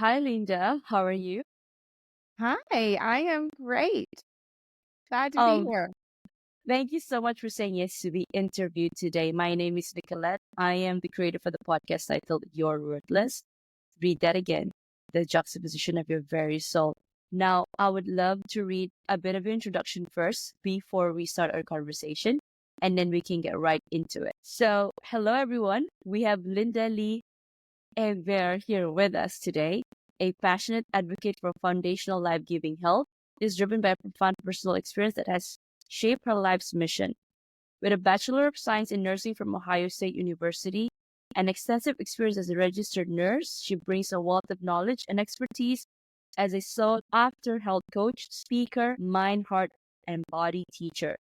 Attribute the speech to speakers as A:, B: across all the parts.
A: Hi, Linda. How are you?
B: Hi, I am great. Glad to be
A: Um,
B: here.
A: Thank you so much for saying yes to the interview today. My name is Nicolette. I am the creator for the podcast titled You're Ruthless. Read that again. The juxtaposition of your very soul. Now, I would love to read a bit of introduction first before we start our conversation, and then we can get right into it. So, hello everyone. We have Lynda Lee Hebert here with us today. A passionate advocate for foundational life giving health, is driven by a profound personal experience that has shaped her life's mission. With a Bachelor of Science in Nursing from Ohio State University and extensive experience as a registered nurse, she brings a wealth of knowledge and expertise as a sought after health coach, speaker, mind, heart, and body teacher.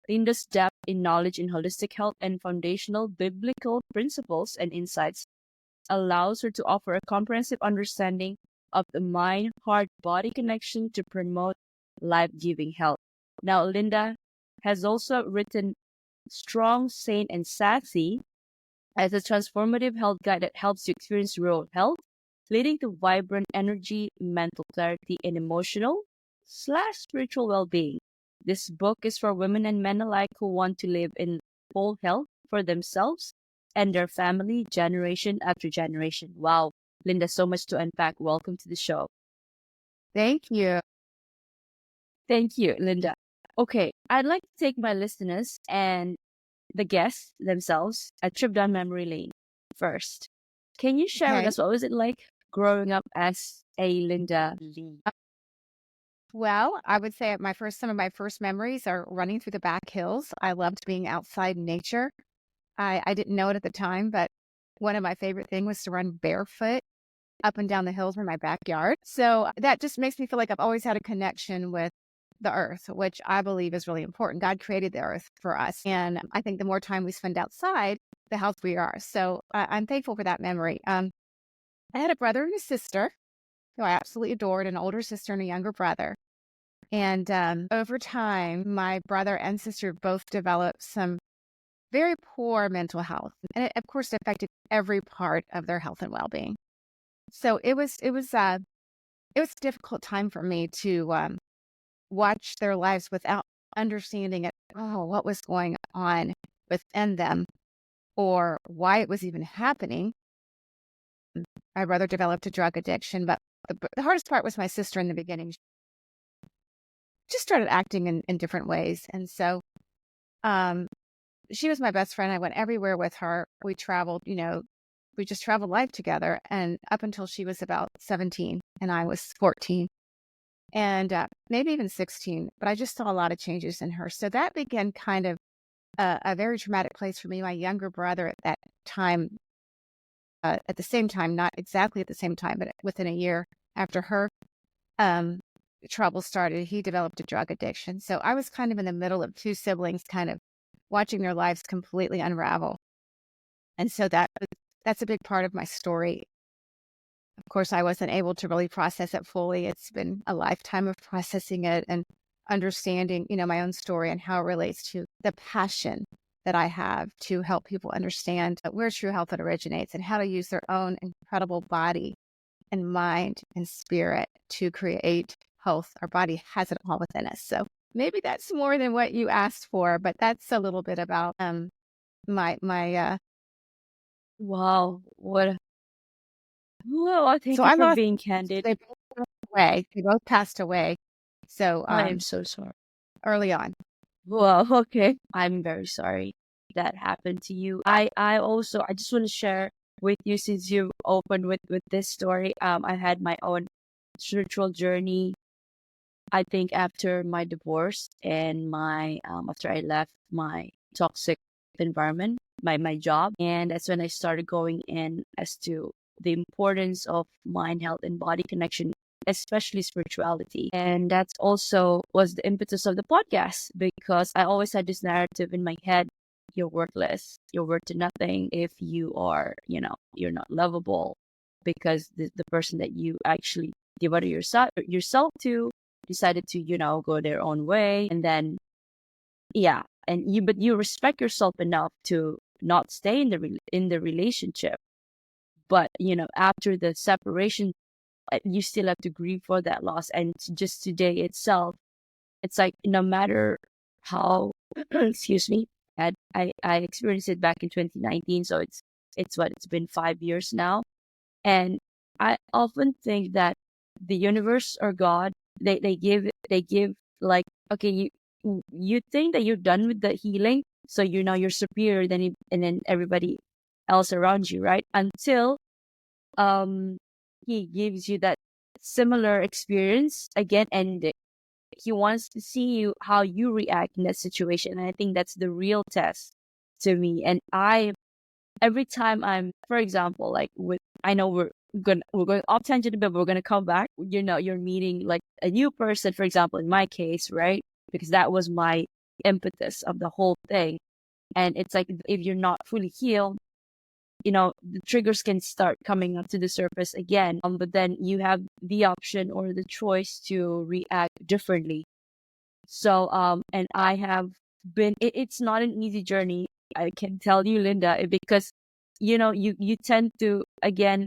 A: Linda's depth in knowledge in holistic health and foundational biblical principles and insights allows her to offer a comprehensive understanding of the mind heart body connection to promote life giving health. Now, Linda has also written Strong, Sane, and Sassy as a transformative health guide that helps you experience real health, leading to vibrant energy, mental clarity, and emotional/spiritual well being. This book is for women and men alike who want to live in full health for themselves and their family generation after generation. Wow, Linda, so much to unpack. Welcome to the show.
B: Thank you.
A: Thank you, Linda. Okay, I'd like to take my listeners and the guests themselves a trip down memory lane first. Can you share with
B: Okay.
A: us what was it like growing up as a Linda Lee?
B: Uh, Well, I would say some of my first memories are running through the back hills. I loved being outside in nature. I didn't know it at the time, but one of my favorite things was to run barefoot up and down the hills in my backyard. So that just makes me feel like I've always had a connection with the earth, which I believe is really important. God created the earth for us. And I think the more time we spend outside, the healthier we are. So I'm thankful for that memory. I had a brother and a sister who I absolutely adored, an older sister and a younger brother. And over time, my brother and sister both developed some very poor mental health. And it, of course, affected every part of their health and well being. So it was a difficult time for me to watch their lives without understanding what was going on within them or why it was even happening. My brother developed a drug addiction, but the hardest part was my sister in the beginning. She just started acting in different ways. And so um, she was my best friend. I went everywhere with her. We traveled, we just traveled life together. And up until she was about 17 and I was 14 and maybe even 16, but I just saw a lot of changes in her. So that began kind of a very traumatic place for me. My younger brother at that time, at the same time, not exactly at the same time, but within a year after her um, trouble started, he developed a drug addiction. So I was kind of in the middle of two siblings, kind of watching their lives completely unravel. And so that's a big part of my story. Of course, I wasn't able to really process it fully. It's been a lifetime of processing it and understanding, my own story and how it relates to the passion that I have to help people understand where true health originates and how to use their own incredible body and mind and spirit to create health. Our body has it all within us. So maybe that's more than what you asked for, but that's a little bit about my
A: Wow, well,
B: so
A: thank you
B: I
A: for
B: lost
A: being candid.
B: they both passed away. They both passed away. So
A: I am so sorry.
B: early on.
A: Well, okay. I'm very sorry that happened to you. I just want to share with you since you opened with this story. I had my own spiritual journey. I think after my divorce and my after I left my toxic environment, my job, and that's when I started going in as to the importance of mind, health, and body connection, especially spirituality. And that's also was the impetus of the podcast because I always had this narrative in my head: you're worthless, you're worth to nothing if you are, you're not lovable because the person that you actually devoted yourself to decided to go their own way, and then yeah, and you respect yourself enough to not stay in the relationship, but after the separation you still have to grieve for that loss. And just today itself, it's like no matter how, excuse me, I experienced it back in 2019. So it's been 5 years now. And I often think that the universe or God, they give like, okay, you think that you're done with the healing, so you're superior than and then everybody else around you, right? Until um he gives you that similar experience again, and he wants to see how you react in that situation. And I think that's the real test to me. And I every time I'm, for example, like with, I know we're going off tangent, but we're gonna come back. You're meeting like a new person, for example, in my case, right? Because that was my impetus of the whole thing. And it's like if you're not fully healed, the triggers can start coming up to the surface again. But then you have the option or the choice to react differently. So and I have it's not an easy journey. I can tell you, Linda, because you tend to again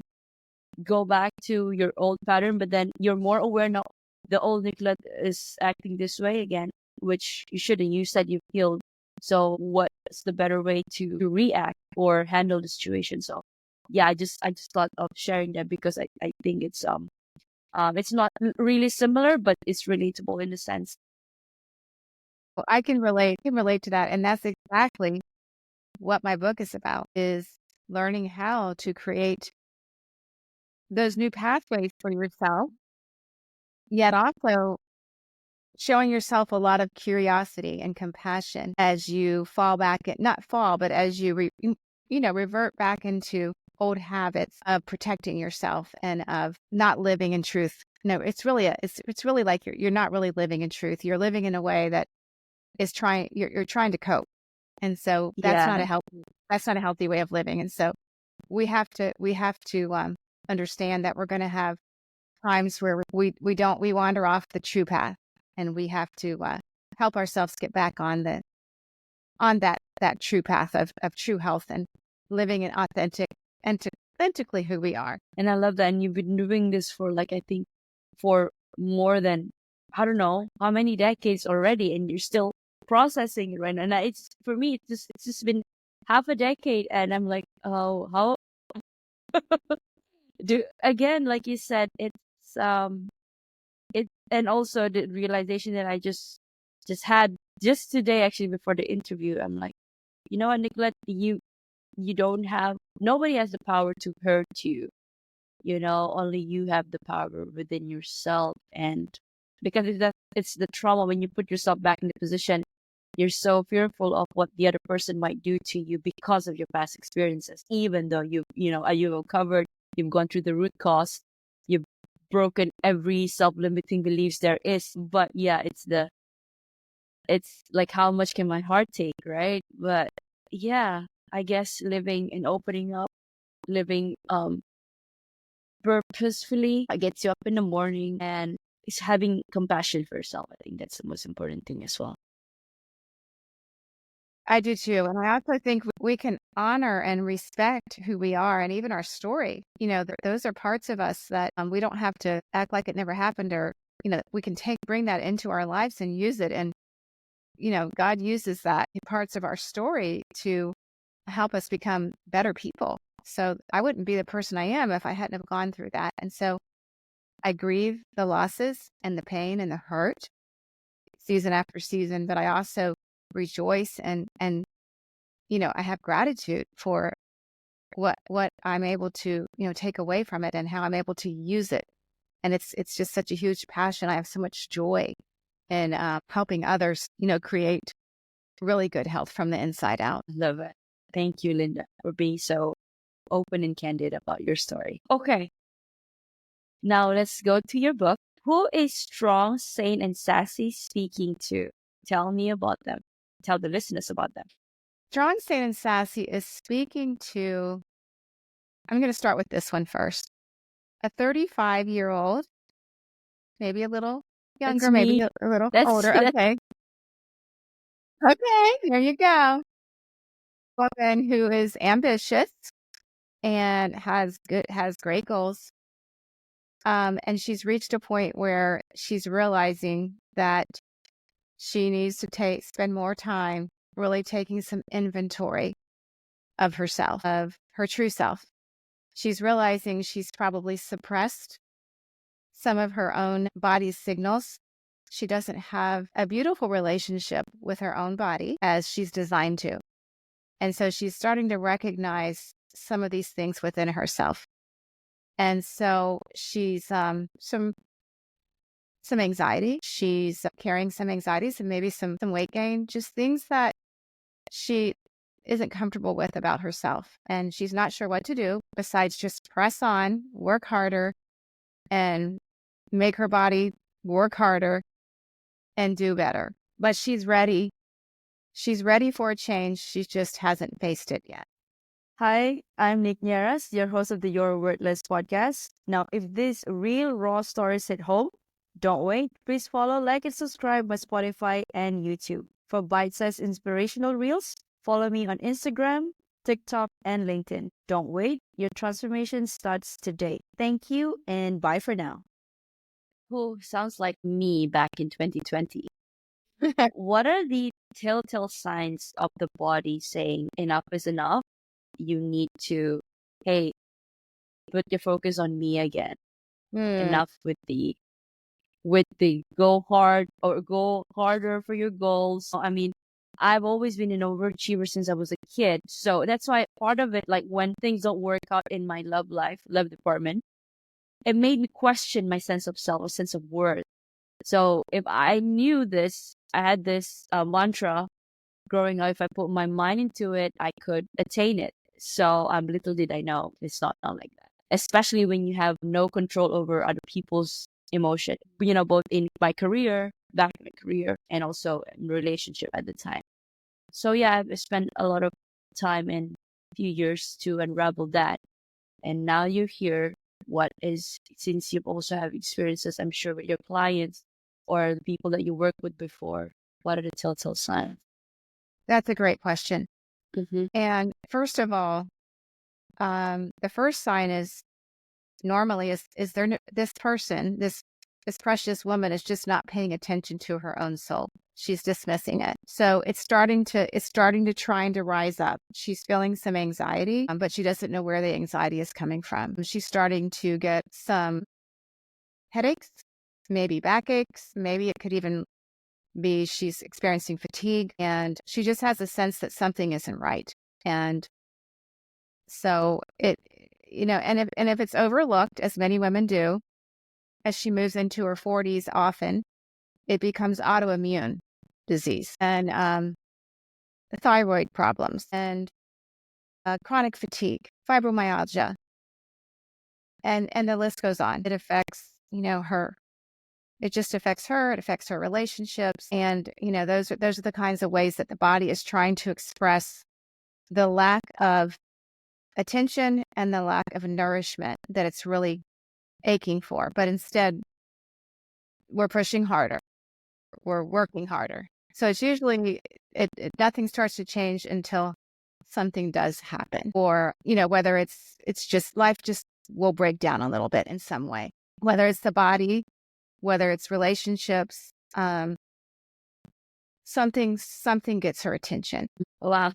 A: go back to your old pattern, but then you're more aware now the old Nicolette is acting this way again, which you shouldn't. You said you've healed. So what's the better way to react or handle the situation? So yeah, I just thought of sharing that because I think it's not really similar, but it's relatable in a sense.
B: Well, I can relate to that. And that's exactly what my book is about, is learning how to create those new pathways for yourself, yet also showing yourself a lot of curiosity and compassion as you fall back not fall, but as you revert back into old habits of protecting yourself and of not living in truth. No, it's really like you're not really living in truth. You're living in a way that is you're trying to cope. And so
A: Yeah.
B: that's not a healthy way of living. And so we have to understand that we're going to have times where we wander off the true path, and we have to help ourselves get back on that true path of true health and living in authentically who we are.
A: And I love that. And you've been doing this for like, I think for more than, I don't know how many decades already. And you're still processing it right now. And it's, for me, it's just been half a decade. And I'm like, oh, how again, like you said, and also the realization that I just had just today, actually, before the interview. I'm like, you know what, Nicolette, you don't have, nobody has the power to hurt you. Only you have the power within yourself. And because it's the trauma when you put yourself back in the position, you're so fearful of what the other person might do to you because of your past experiences, even though you've uncovered, you've gone through the root cause, you've broken every self-limiting beliefs there is. But yeah, it's like, how much can my heart take, right? But yeah, I guess living and opening up, living purposefully, gets you up in the morning, and is having compassion for yourself. I think that's the most important thing as well.
B: I do too. And I also think we can honor and respect who we are and even our story. Those are parts of us that we don't have to act like it never happened, or, we can bring that into our lives and use it. And, God uses that parts of our story to help us become better people. So I wouldn't be the person I am if I hadn't have gone through that. And so I grieve the losses and the pain and the hurt season after season, but I also rejoice and I have gratitude for what I'm able to, take away from it and how I'm able to use it. And it's just such a huge passion. I have so much joy in helping others, create really good health from the inside out.
A: Love it. Thank you, Linda, for being so open and candid about your story. Okay, now let's go to your book. Who is Strong, Sane, and Sassy speaking to? Tell me about them. Tell the listeners about them.
B: Strong, Sane, and Sassy is speaking to, I'm going to start with this one first. A 35-year-old, maybe a little
A: That's
B: younger, maybe
A: me.
B: a little
A: That's
B: older. Okay. Okay, there you go. Woman who is ambitious and has great goals. And she's reached a point where she's realizing that she needs to spend more time really taking some inventory of herself, of her true self. She's realizing she's probably suppressed some of her own body's signals. She doesn't have a beautiful relationship with her own body as she's designed to. And so she's starting to recognize some of these things within herself. And so she's some anxiety. She's carrying some anxieties and maybe some weight gain, just things that she isn't comfortable with about herself. And she's not sure what to do besides just press on, work harder, and make her body work harder and do better. But she's ready. She's ready for a change. She just hasn't faced it yet.
A: Hi, I'm Nick Nieras, your host of the Your Wordless podcast. Now, if these real raw stories hit home, don't wait. Please follow, like, and subscribe on Spotify and YouTube. For bite-sized inspirational reels, follow me on Instagram, TikTok, and LinkedIn. Don't wait. Your transformation starts today. Thank you, and bye for now. Who sounds like me back in 2020. What are the telltale signs of the body saying enough is enough? You need to, hey, put your focus on me again. Enough with the go hard or go harder for your goals. I mean, I've always been an overachiever since I was a kid. So that's why part of it, like when things don't work out in my love department, it made me question my sense of self, a sense of worth. So if I knew this, I had this mantra growing up, if I put my mind into it, I could attain it. So little did I know it's not like that. Especially when you have no control over other people's emotion, both in my career, back in my career, and also in relationship at the time. So yeah, I've spent a lot of time and few years to unravel that. And now you're here. Since you've also have experiences, I'm sure, with your clients or the people that you work with before, what are the telltale signs?
B: That's a great question.
A: Mm-hmm.
B: And first of all, the first sign is normally is there this person, this precious woman is just not paying attention to her own soul. She's dismissing it. So it's starting to trying to rise up. She's feeling some anxiety, but she doesn't know where the anxiety is coming from. She's starting to get some headaches, maybe backaches, maybe it could even be she's experiencing fatigue, and she just has a sense that something isn't right. And so and if it's overlooked, as many women do, as she moves into her 40s, often it becomes autoimmune disease and thyroid problems and chronic fatigue, fibromyalgia, and the list goes on. It affects her. It just affects her. It affects her relationships, and those are the kinds of ways that the body is trying to express the lack of attention and the lack of nourishment that it's really aching for. But instead, we're pushing harder. We're working harder. So it's usually nothing starts to change until something does happen, or whether it's just life just will break down a little bit in some way, whether it's the body, whether it's relationships, something gets her attention.
A: Wow.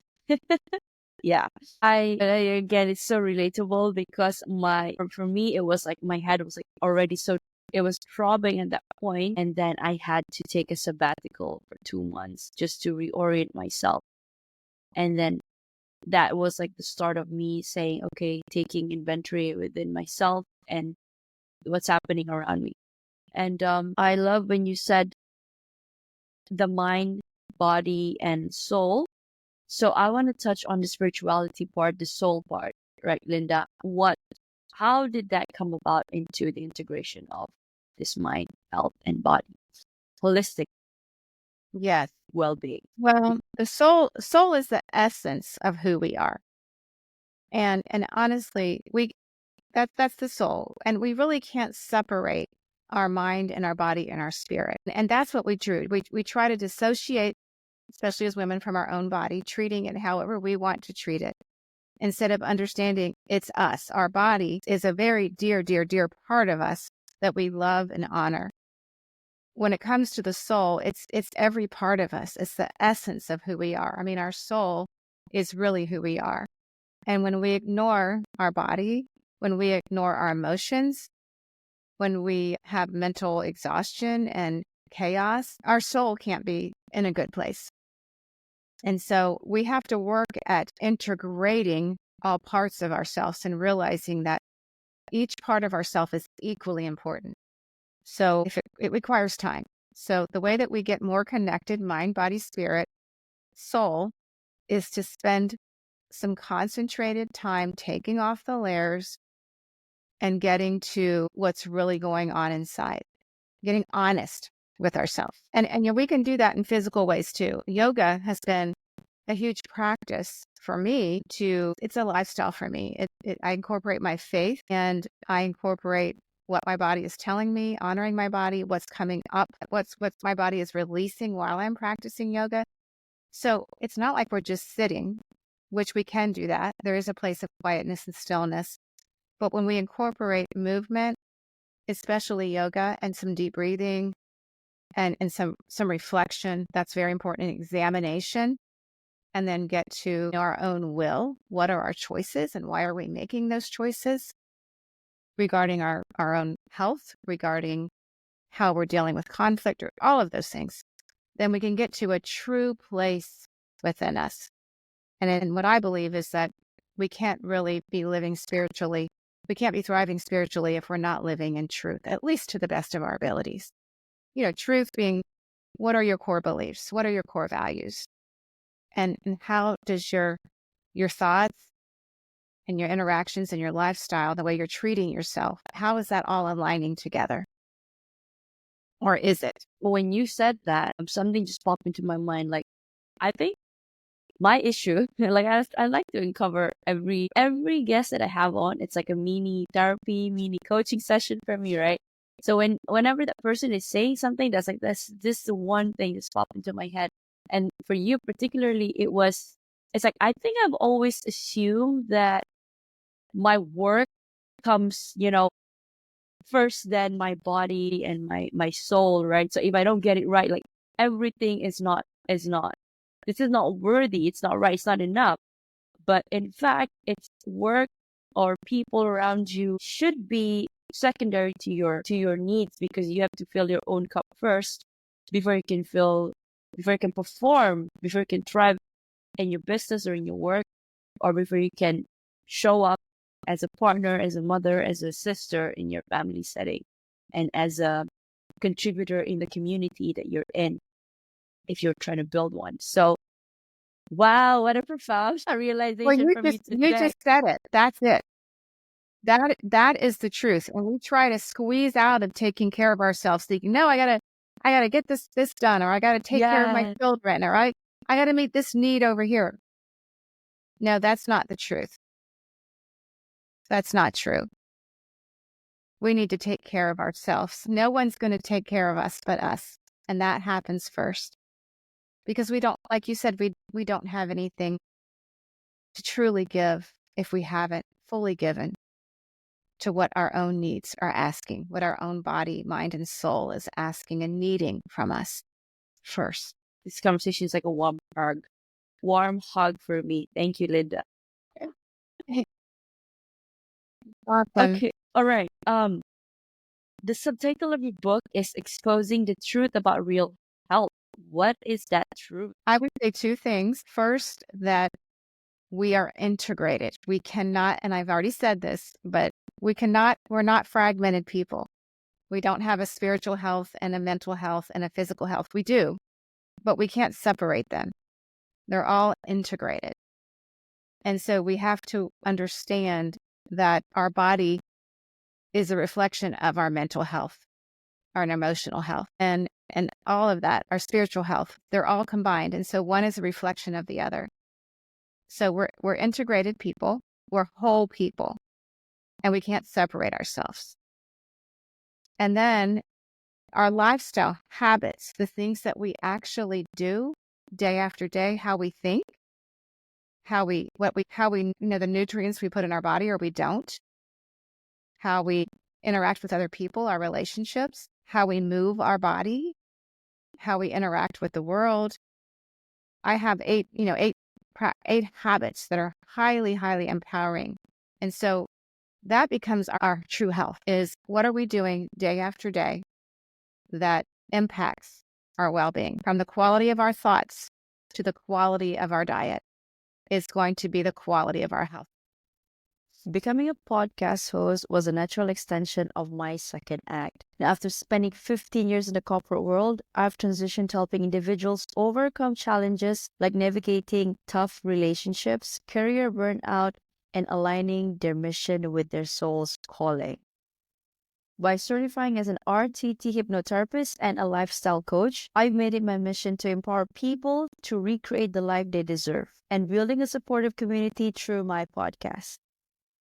A: Yeah. Again, it's so relatable because for me, it was like my head was like already it was throbbing at that point. And then I had to take a sabbatical for 2 months just to reorient myself. And then that was like the start of me saying, okay, taking inventory within myself and what's happening around me. And I love when you said the mind, body, and soul. So I want to touch on the spirituality part, the soul part, right, Lynda? How did that come about into the integration of this mind, health, and body, holistic
B: Yes.
A: well-being?
B: Well, the soul is the essence of who we are. And honestly, that's the soul. And we really can't separate our mind and our body and our spirit. And that's what we do. We try to dissociate, especially as women, from our own body, treating it however we want to treat it, instead of understanding it's us. Our body is a very dear, dear, dear part of us, that we love and honor. When it comes to the soul, it's every part of us. It's the essence of who we are. I mean, our soul is really who we are. And when we ignore our body, when we ignore our emotions, when we have mental exhaustion and chaos, our soul can't be in a good place. And so we have to work at integrating all parts of ourselves and realizing that each part of ourself is equally important. So if it requires time. So the way that we get more connected, mind, body, spirit, soul, is to spend some concentrated time taking off the layers and getting to what's really going on inside, getting honest with ourselves. And we can do that in physical ways too. Yoga has been a huge practice for me it's a lifestyle for me. I incorporate my faith and I incorporate what my body is telling me, honoring my body, what's coming up, what my body is releasing while I'm practicing yoga. So it's not like we're just sitting, which we can do that. There is a place of quietness and stillness. But when we incorporate movement, especially yoga and some deep breathing and some reflection, that's very important, and examination, and then get to know our own will. What are our choices and why are we making those choices regarding our own health, regarding how we're dealing with conflict, or all of those things. Then we can get to a true place within us. And what I believe is that we can't really be living spiritually. We can't be thriving spiritually if we're not living in truth, at least to the best of our abilities. Truth being, what are your core beliefs? What are your core values? And how does your thoughts and your interactions and your lifestyle, the way you're treating yourself, how is that all aligning together? Or is it?
A: When you said that, something just popped into my mind. Like, I think my issue, like I like to uncover every guest that I have on. It's like a mini therapy, mini coaching session for me, right? So whenever that person is saying something, that's like this the one thing that's popped into my head. And for you particularly, it's like I think I've always assumed that my work comes, first, then my body and my soul, right? So if I don't get it right, like everything is not this is not worthy, it's not right, it's not enough. But in fact, it's work or people around you should be secondary to your needs, because you have to fill your own cup first before you can perform, before you can thrive in your business or in your work, or before you can show up as a partner, as a mother, as a sister in your family setting, and as a contributor in the community that you're in, if you're trying to build one. So, wow, what a profound realization for me today.
B: You just said it. That's it. That is the truth. And we try to squeeze out of taking care of ourselves, thinking, no, I gotta get this done, or I gotta take care of my children, or I gotta meet this need over here. No, that's not the truth. That's not true. We need to take care of ourselves. No one's going to take care of us but us. And that happens first. Because we don't, like you said, we don't have anything to truly give if we haven't fully given to what our own needs are asking, what our own body, mind, and soul is asking and needing from us first.
A: This conversation is like a warm hug for me. Thank you, Lynda.
B: Awesome.
A: Okay, all right. The subtitle of your book is Exposing the Truth About Real Health. What is that truth?
B: I would say two things. First, that we are integrated. We cannot, and I've already said this, but we're not fragmented people. We don't have a spiritual health and a mental health and a physical health. We do, but we can't separate them. They're all integrated. And so we have to understand that our body is a reflection of our mental health, our emotional health, and all of that, our spiritual health. They're all combined. And so one is a reflection of the other. So we're integrated people, we're whole people, and we can't separate ourselves. And then our lifestyle habits, the things that we actually do day after day, how we think, how we the nutrients we put in our body or we don't, how we interact with other people, our relationships, how we move our body, how we interact with the world. I have eight habits that are highly, highly empowering. And so that becomes our true health, is what are we doing day after day that impacts our well-being? From the quality of our thoughts to the quality of our diet is going to be the quality of our health.
A: Becoming a podcast host was a natural extension of my second act. Now, after spending 15 years in the corporate world, I've transitioned to helping individuals overcome challenges like navigating tough relationships, career burnout, and aligning their mission with their soul's calling. By certifying as an RTT hypnotherapist and a lifestyle coach, I've made it my mission to empower people to recreate the life they deserve and building a supportive community through my podcast.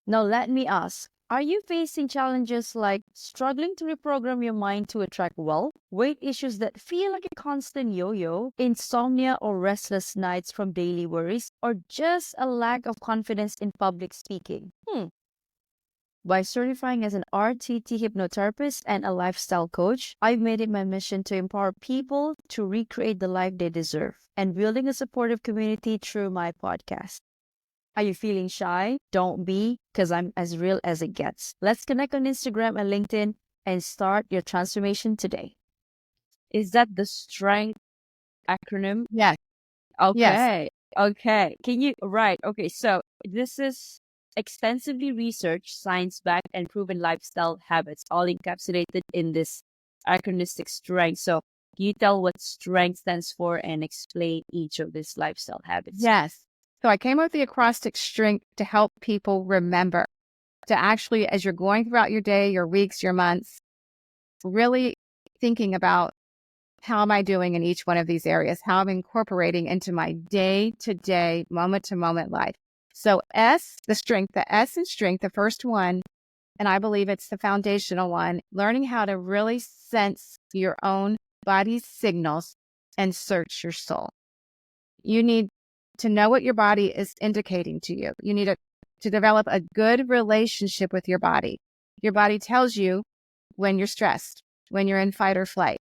A: Now, let me ask, are you facing challenges like struggling to reprogram your mind to attract wealth, weight issues that feel like a constant yo-yo, insomnia or restless nights from daily worries, or just a lack of confidence in public speaking? By certifying as an RTT hypnotherapist and a lifestyle coach, I've made it my mission to empower people to recreate the life they deserve and building a supportive community through my podcast. Are you feeling shy? Don't be, because I'm as real as it gets. Let's connect on Instagram and LinkedIn and start your transformation today. Is that the strength acronym?
B: Yes.
A: Okay. Okay. Okay. So this is extensively researched, science-backed, and proven lifestyle habits, all encapsulated in this acronistic strength. So can you tell what strength stands for and explain each of these lifestyle habits?
B: Yes. So I came up with the acrostic strength to help people remember, to actually, as you're going throughout your day, your weeks, your months, really thinking about how am I doing in each one of these areas, how I'm incorporating into my day-to-day, moment-to-moment life. So S, the strength, the S in strength, the first one, and I believe it's the foundational one, learning how to really sense your own body's signals and search your soul. You need to know what your body is indicating to you. You need to develop a good relationship with your body. Your body tells you when you're stressed, when you're in fight or flight,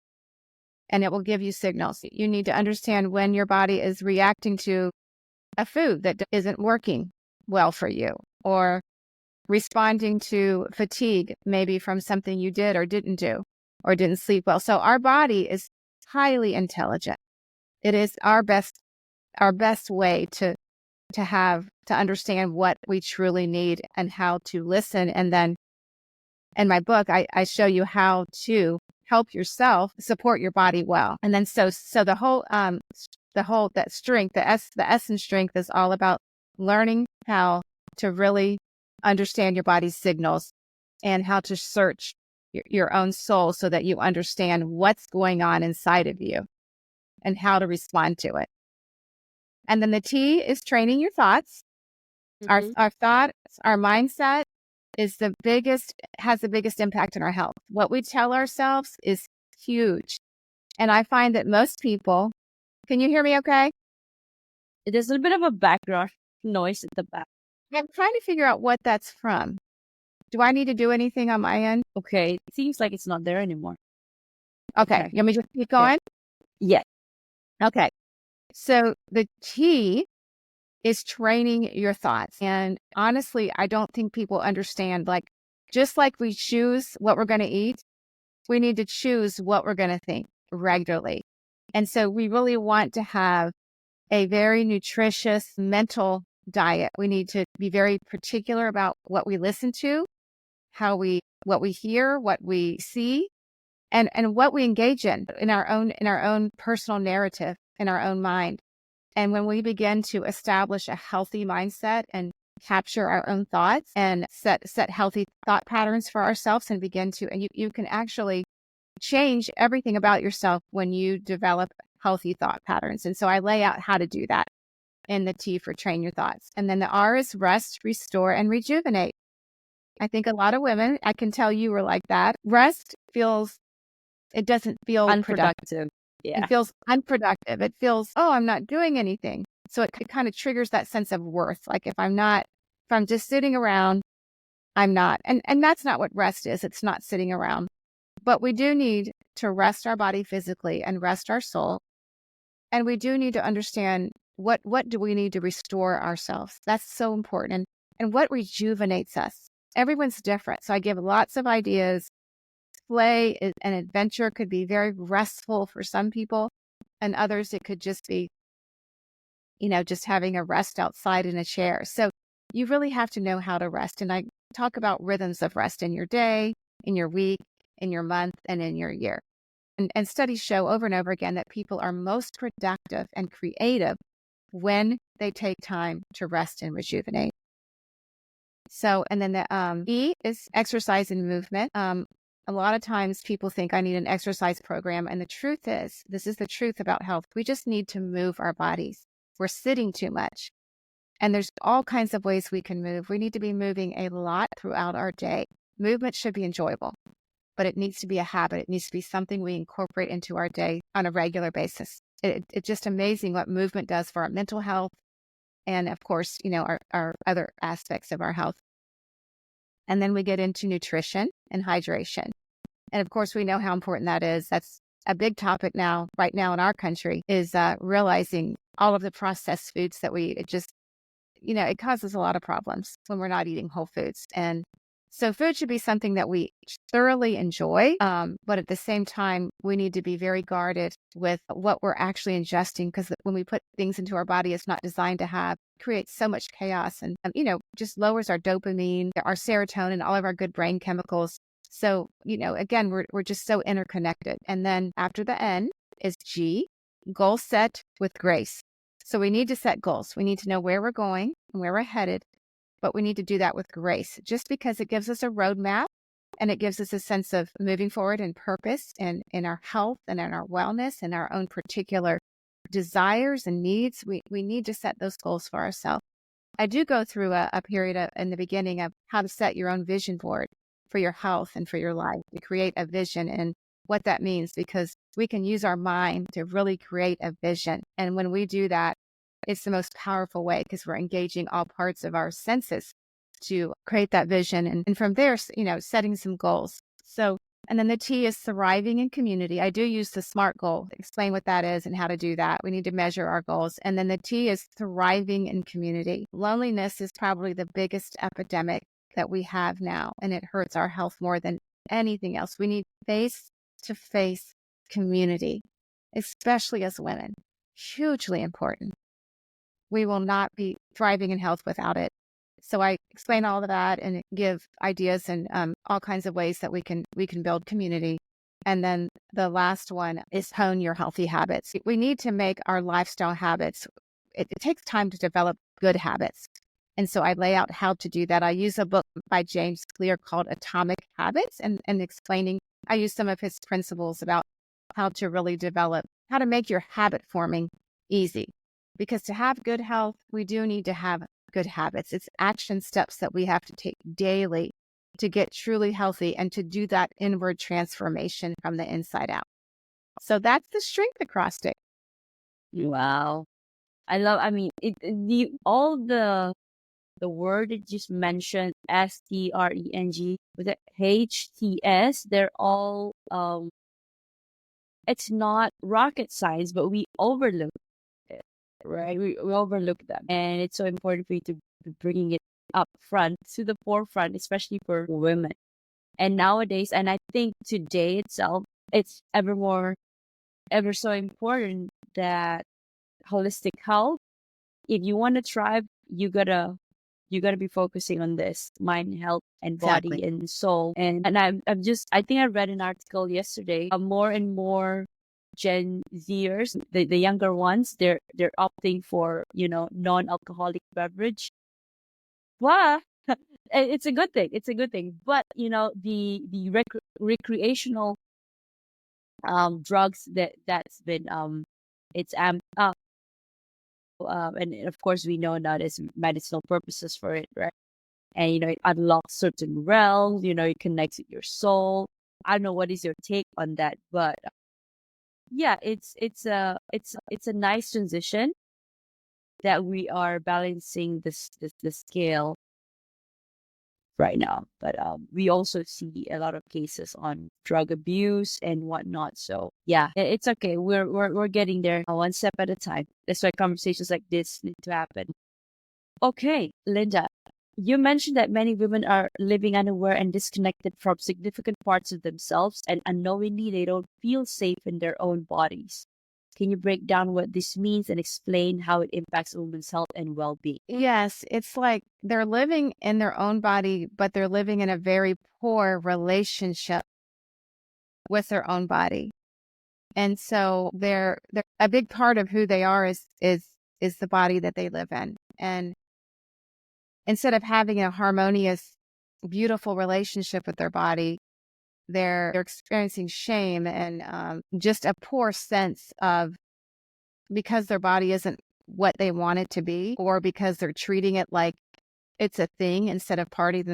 B: and it will give you signals. You need to understand when your body is reacting to a food that isn't working well for you, or responding to fatigue, maybe from something you did or didn't do, or didn't sleep well. So our body is highly intelligent. It is our best way to understand what we truly need and how to listen. And then in my book, I show you how to help yourself support your body well. And then so the whole that strength, the S in strength is all about learning how to really understand your body's signals and how to search your own soul so that you understand what's going on inside of you and how to respond to it. And then the T is training your thoughts. Our thoughts, our mindset has the biggest impact on our health. What we tell ourselves is huge. And I find that most people, can you hear me okay?
A: There's a bit of a background noise at the back.
B: I'm trying to figure out what that's from. Do I need to do anything on my end?
A: Okay. It seems like it's not there anymore.
B: Okay. You want me to just keep going?
A: Yeah.
B: Okay. So the T is training your thoughts. And honestly, I don't think people understand, like, just like we choose what we're going to eat, we need to choose what we're going to think regularly. And so we really want to have a very nutritious mental diet. We need to be very particular about what we listen to, what we hear, what we see, and what we engage in our own personal narrative, in our own mind. And when we begin to establish a healthy mindset and capture our own thoughts and set healthy thought patterns for ourselves and you can actually change everything about yourself when you develop healthy thought patterns. And so I lay out how to do that in the T for train your thoughts. And then the R is rest, restore, and rejuvenate. I think a lot of women, I can tell you were like that. Rest it doesn't feel
A: unproductive. Yeah.
B: It feels unproductive. It feels, oh, I'm not doing anything. So it kind of triggers that sense of worth. Like if I'm just sitting around, I'm not. And that's not what rest is. It's not sitting around. But we do need to rest our body physically and rest our soul. And we do need to understand what do we need to restore ourselves. That's so important. And what rejuvenates us. Everyone's different. So I give lots of ideas. Play and adventure could be very restful for some people, and others it could just be, just having a rest outside in a chair. So you really have to know how to rest. And I talk about rhythms of rest in your day, in your week, in your month, and in your year. And studies show over and over again that people are most productive and creative when they take time to rest and rejuvenate. So, and then the E is exercise and movement. A lot of times people think I need an exercise program. And the truth is, this is the truth about health. We just need to move our bodies. We're sitting too much. And there's all kinds of ways we can move. We need to be moving a lot throughout our day. Movement should be enjoyable, but it needs to be a habit. It needs to be something we incorporate into our day on a regular basis. It's just amazing what movement does for our mental health and, of course, our other aspects of our health. And then we get into nutrition and hydration. And of course, we know how important that is. That's a big topic right now in our country, is realizing all of the processed foods that we eat. It just, it causes a lot of problems when we're not eating whole foods. And so food should be something that we thoroughly enjoy. But at the same time, we need to be very guarded with what we're actually ingesting, because when we put things into our body it's not designed to have, creates so much chaos and, just lowers our dopamine, our serotonin, all of our good brain chemicals. So, again, we're just so interconnected. And then after the N is G, goal set with grace. So we need to set goals. We need to know where we're going and where we're headed, but we need to do that with grace, just because it gives us a roadmap and it gives us a sense of moving forward in purpose and in our health and in our wellness and our own particular desires and needs. We need to set those goals for ourselves. I do go through a period in the beginning of how to set your own vision board for your health and for your life, to create a vision and what that means, because we can use our mind to really create a vision. And when we do that, it's the most powerful way, because we're engaging all parts of our senses to create that vision. And from there, setting some goals. So, and then the T is thriving in community. I do use the SMART goal, explain what that is and how to do that. We need to measure our goals. And then the T is thriving in community. Loneliness is probably the biggest epidemic that we have now, and it hurts our health more than anything else. We need face-to-face community, especially as women. Hugely important. We will not be thriving in health without it. So I explain all of that and give ideas and all kinds of ways that we can build community. And then the last one is hone your healthy habits. We need to make our lifestyle habits. It takes time to develop good habits. And so I lay out how to do that. I use a book by James Clear called Atomic Habits and explaining, I use some of his principles about how to really develop, how to make your habit forming easy. Because to have good health, we do need to have good habits. It's action steps that we have to take daily to get truly healthy and to do that inward transformation from the inside out. So that's the strength acrostic.
A: Wow. All the word that you just mentioned, STRENG, with the HTS, they're all, it's not rocket science, but we overlook it, right? We overlook them. And it's so important for you to be bringing it up front to the forefront, especially for women. And nowadays, and I think today itself, it's ever so important that holistic health, if you want to thrive, you gotta be focusing on this mind, health, and body
B: Exactly.
A: and soul. And I think I read an article yesterday. More and more Gen Zers, the younger ones, they're opting for non-alcoholic beverage. But it's a good thing. It's a good thing. But the recreational drugs that's been it's amped up. And of course, we know now there's medicinal purposes for it, right? And it unlocks certain realms. It connects with your soul. I don't know what is your take on that, but yeah, it's a nice transition that we are balancing the scale right now. But we also see a lot of cases on drug abuse and whatnot. So yeah, it's okay. We're getting there one step at a time. That's why conversations like this need to happen. Okay, Lynda, you mentioned that many women are living unaware and disconnected from significant parts of themselves, and unknowingly they don't feel safe in their own bodies. Can you break down what this means and explain how it impacts a woman's health and well-being?
B: Yes, it's like they're living in their own body, but they're living in a very poor relationship with their own body. And so they're a big part of who they are is the body that they live in. And instead of having a harmonious, beautiful relationship with their body, they're experiencing shame and just a poor sense of, because their body isn't what they want it to be, or because they're treating it like it's a thing instead of part of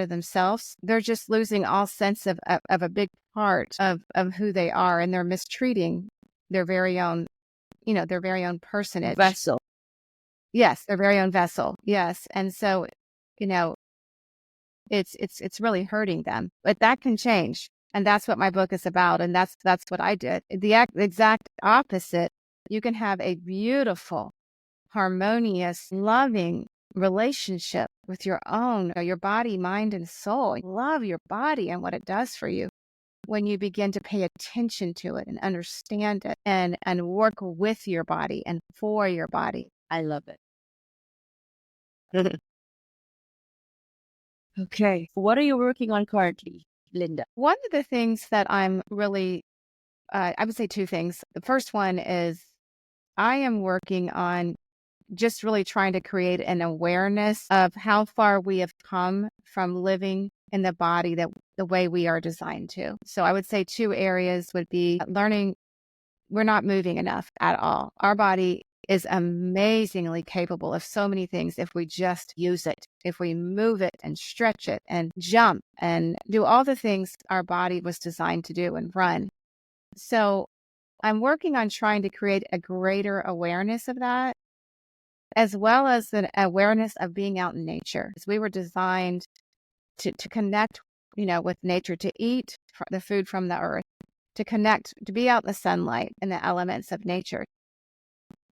B: themselves. They're just losing all sense of a big part of who they are, and they're mistreating their very own, their very own personage.
A: Vessel.
B: Yes, their very own vessel. Yes. And so, you know, it's really hurting them. But that can change. And that's what my book is about. And that's what I did. The exact opposite. You can have a beautiful, harmonious, loving relationship with your own, your body, mind, and soul. Love your body and what it does for you when you begin to pay attention to it and understand it and work with your body and for your body.
A: I love it. Okay. What are you working on currently, Lynda?
B: One of the things that I'm really, I would say two things. The first one is I am working on just really trying to create an awareness of how far we have come from living in the body that the way we are designed to. So I would say two areas would be learning we're not moving enough at all. Our body is amazingly capable of so many things if we just use it, if we move it and stretch it and jump and do all the things our body was designed to do and run. So I'm working on trying to create a greater awareness of that, as well as an awareness of being out in nature. Because we were designed to connect, with nature, to eat the food from the earth, to connect, to be out in the sunlight and the elements of nature.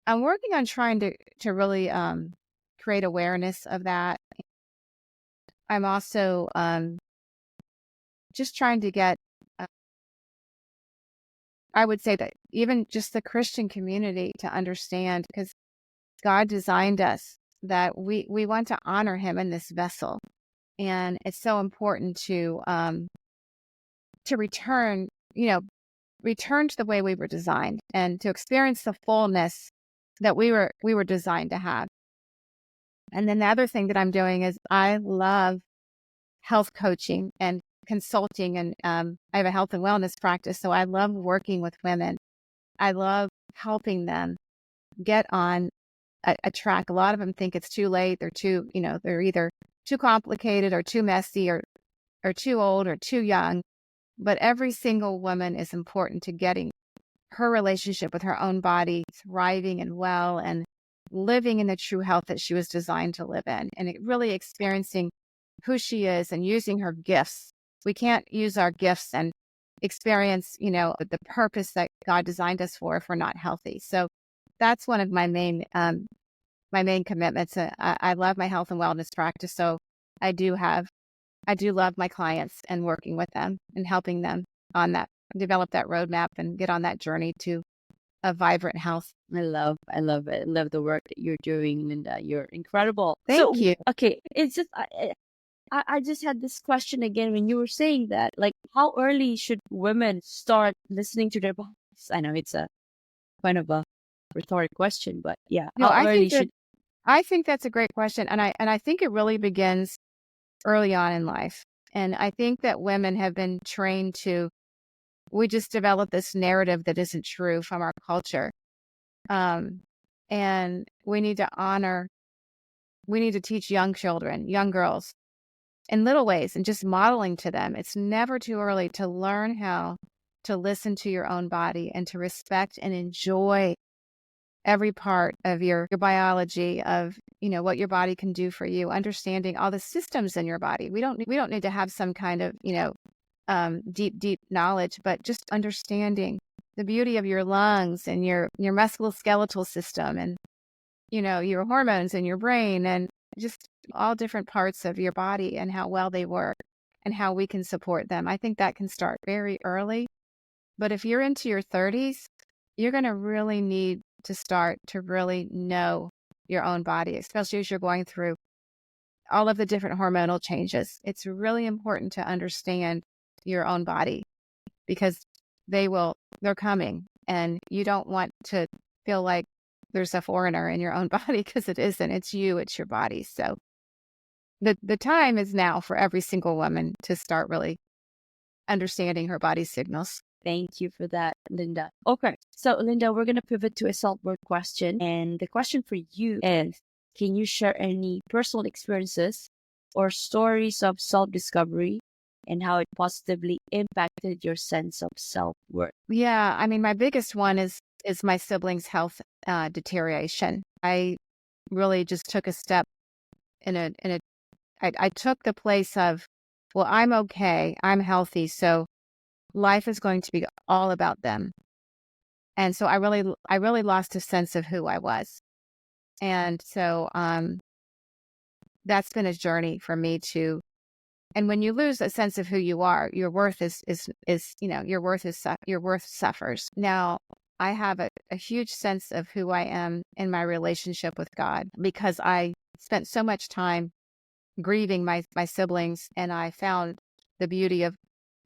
B: I'm working on trying to really create awareness of that. I'm also just trying to get, I would say that even just the Christian community to understand, because God designed us that we want to honor him in this vessel. And it's so important to return, return to the way we were designed and to experience the fullness that we were designed to have. And then the other thing that I'm doing is I love health coaching and consulting, and I have a health and wellness practice. So I love working with women. I love helping them get on a track. A lot of them think it's too late. They're too, they're either too complicated or too messy or too old or too young. But every single woman is important to getting her relationship with her own body thriving and well and living in the true health that she was designed to live in, and really experiencing who she is and using her gifts. We can't use our gifts and experience, the purpose that God designed us for if we're not healthy. So that's one of my main commitments. I love my health and wellness practice. So I do love my clients and working with them and helping them on that, develop that roadmap and get on that journey to a vibrant health.
A: I love it. I love the work that you're doing, Lynda. You're incredible.
B: Thank you.
A: Okay, it's just I just had this question again when you were saying that, like, how early should women start listening to their bodies? I know it's a kind of a rhetoric question, but yeah,
B: No,
A: how early should?
B: I think that's a great question, and I think it really begins early on in life. And I think that women have been trained we just developed this narrative that isn't true from our culture. And we need to teach young children, young girls, in little ways and just modeling to them. It's never too early to learn how to listen to your own body and to respect and enjoy every part of your biology, of, what your body can do for you, understanding all the systems in your body. We don't need to have some kind of, deep knowledge, but just understanding the beauty of your lungs and your musculoskeletal system and, your hormones in your brain and just all different parts of your body and how well they work and how we can support them. I think that can start very early. But if you're into your 30s, you're going to really need to start to really know your own body, especially as you're going through all of the different hormonal changes. It's really important to understand your own body because they're coming, and you don't want to feel like there's a foreigner in your own body because it isn't. It's you, it's your body. So the time is now for every single woman to start really understanding her body's signals.
A: Thank you for that, Lynda. Okay, so Lynda, we're going to pivot to a self-worth question. And the question for you is, can you share any personal experiences or stories of self-discovery and how it positively impacted your sense of self-worth?
B: Yeah, I mean, my biggest one is my siblings' health deterioration. I really just took a step I took the place of, well, I'm okay, I'm healthy, so life is going to be all about them. And so I really lost a sense of who I was. And so that's been a journey for me to. And when you lose a sense of who you are, your worth your worth suffers. Now, I have a huge sense of who I am in my relationship with God because I spent so much time grieving my siblings, and I found the beauty of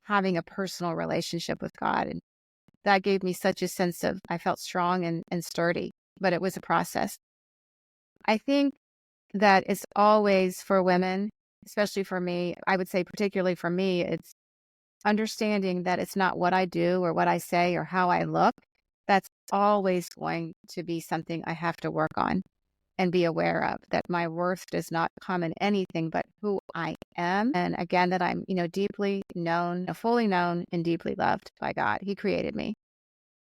B: having a personal relationship with God. And that gave me such a sense of, I felt strong and sturdy, but it was a process. I think that it's always for women, especially for me, I would say particularly for me, it's understanding that it's not what I do or what I say or how I look. That's always going to be something I have to work on and be aware of, that my worth does not come in anything but who I am. And again, that I'm, deeply known, fully known and deeply loved by God. He created me.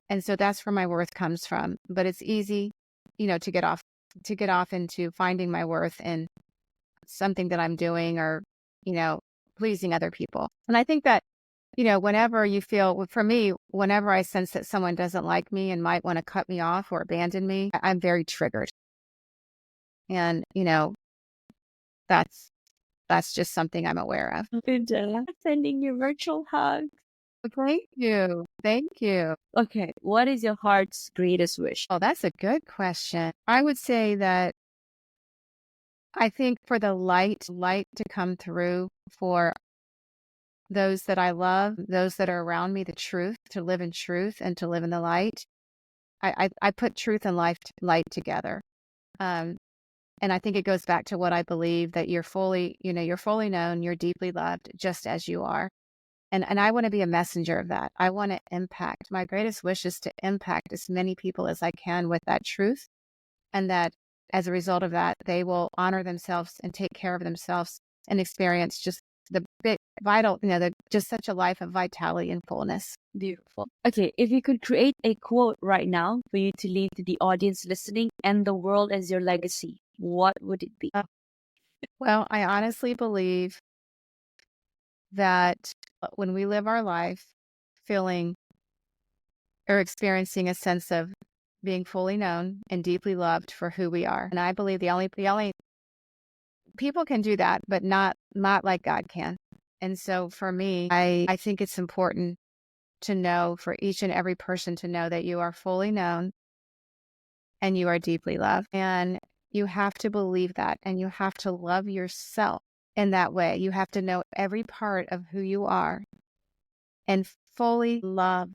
B: And so that's where my worth comes from. But it's easy, to get off into finding my worth in something that I'm doing or, pleasing other people. And I think that, whenever you feel, for me, whenever I sense that someone doesn't like me and might want to cut me off or abandon me, I'm very triggered. And, that's just something I'm aware of.
A: Lynda, sending you virtual hugs.
B: Thank you. Thank you.
A: Okay, what is your heart's greatest wish?
B: Oh, that's a good question. I would say that I think for the light to come through for those that I love, those that are around me, the truth, to live in truth and to live in the light. I put truth and light together. And I think it goes back to what I believe, that you're fully known, you're deeply loved just as you are. And I want to be a messenger of that. I want to impact. My greatest wish is to impact as many people as I can with that truth. And that as a result of that, they will honor themselves and take care of themselves and experience just the big vital, just such a life of vitality and fullness.
A: Beautiful. Okay, if you could create a quote right now for you to leave to the audience listening and the world as your legacy, what would it be?
B: Well, I honestly believe that when we live our life feeling or experiencing a sense of being fully known and deeply loved for who we are, and I believe the only people can do that, but not like God can. And so for me, I think it's important to know, for each and every person to know, that you are fully known and you are deeply loved. And you have to believe that, and you have to love yourself in that way. You have to know every part of who you are and fully love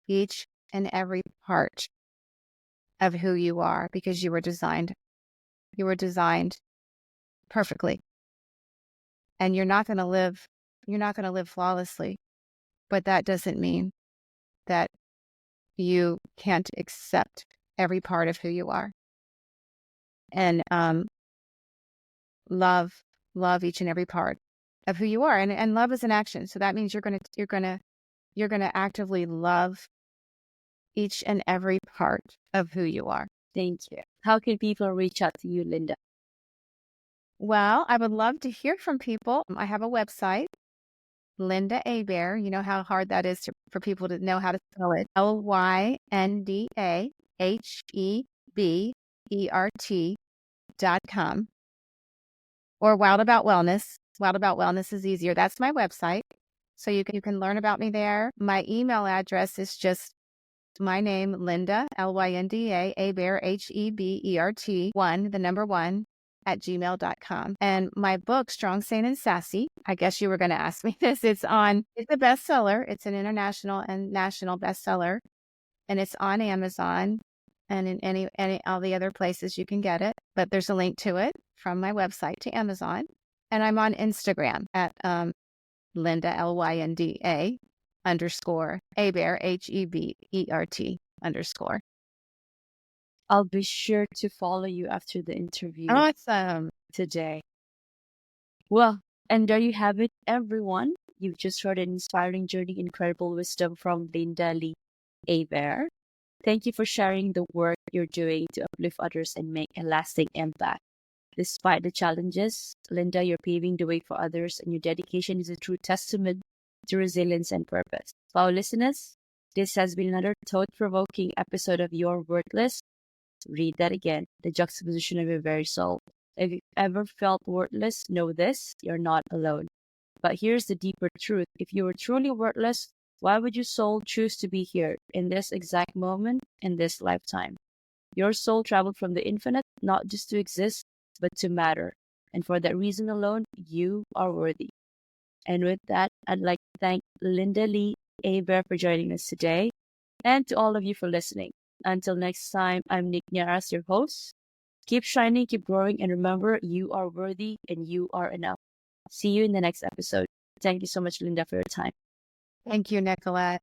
B: each and every part of who you are, because you were designed perfectly. And you're not going to live flawlessly, but that doesn't mean that you can't accept every part of who you are. And love each and every part of who you are. And love is an action. So that means you're gonna actively love each and every part of who you are.
A: Thank you. How can people reach out to you, Lynda?
B: Well, I would love to hear from people. I have a website, Lynda Hebert. You know how hard that is for people to know how to spell it. LYNDAHEBERT.com. Or Wild About Wellness. Wild About Wellness is easier. That's my website. So you can learn about me there. My email address is just my name, Lynda, Lynda, Hebert, Hebert, 1, the number 1, at gmail.com. And my book, Strong, Sane, and Sassy, I guess you were going to ask me this. It's a bestseller. It's an international and national bestseller. And it's on Amazon and in any all the other places you can get it. But there's a link to it from my website to Amazon. And I'm on Instagram at Lynda, Lynda _ Hebert, HEBERT _
A: I'll be sure to follow you after the interview
B: Awesome.
A: today. Well, and there you have it, everyone. You've just heard an inspiring journey, incredible wisdom from Lynda Lee Hebert. Thank you for sharing the work you're doing to uplift others and make a lasting impact. Despite the challenges, Lynda, you're paving the way for others, and your dedication is a true testament to resilience and purpose. For our listeners, this has been another thought-provoking episode of Your Worthless. Read that again, the juxtaposition of your very soul. If you've ever felt worthless, know this, you're not alone. But here's the deeper truth. If you were truly worthless, why would your soul choose to be here in this exact moment, in this lifetime? Your soul traveled from the infinite, not just to exist, but to matter. And for that reason alone, you are worthy. And with that, I'd like to thank Lynda Lee Hebert for joining us today, and to all of you for listening. Until next time, I'm Nick Niaras, your host. Keep shining, keep growing, and remember, you are worthy and you are enough. See you in the next episode. Thank you so much, Lynda, for your time.
B: Thank you, Nicolette.